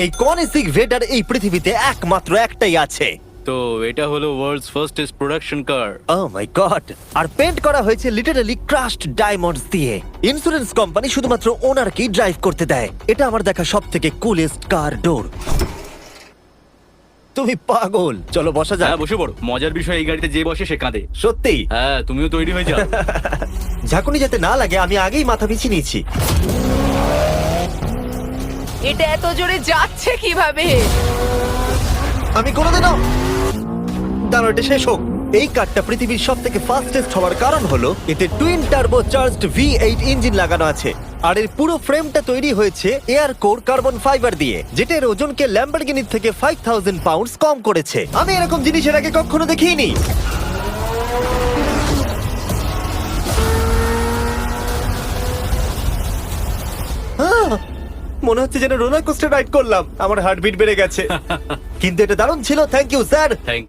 এই কনিসিক ভেডার এই পৃথিবীতে একমাত্র একটাই আছে। তো এটা হলো ওয়ার্ল্ডস ফার্স্টেস্ট প্রোডাকশন কার। ও মাই গড! আর পেন্ট করা হয়েছে লিটারালি ক্রাশড ডায়মন্ডস দিয়ে। ইন্স্যুরেন্স কোম্পানি শুধুমাত্র ওনারকেই ড্রাইভ করতে দেয়। এটা আমার দেখা সবথেকে কুলেস্ট কার ডোর। তুমি পাগল। চলো বসা যাক। হ্যাঁ বসে পড়ো। মজার বিষয় এই গাড়িতে যে বসে সে কাঁদে। সত্যি? হ্যাঁ তুমিও তৈরি হয়ে যাও। ঝাঁকুনি যাতে না লাগে আমি আগেই মাথা পিছিয়ে নিয়েছি। এটা এত জোরে যাচ্ছে কিভাবে? আমি কোনোদিনও দাঁড়ো, এটা শেষ হোক। এই কারটা পৃথিবীর সব থেকে ফাস্টেস্ট হওয়ার কারণ হলো এতে twin turbo charged V8 engine লাগানো আছে। আর এর পুরো ফ্রেমটা তৈরি হয়েছে এয়ার কোর কার্বন ফাইবার দিয়ে, যেটা এর ওজনকে ল্যাম্বরগিনির থেকে 5000 পাউন্ডস কম করেছে। আমি এরকম জিনিসের আগে কখনো দেখিনি। মনে হচ্ছে যেন রোলার কোস্টার রাইড করলাম। আমার হার্টবিট বেড়ে গেছে। কিন্তু এটা দারুণ ছিল। Thank you sir. থ্যাংক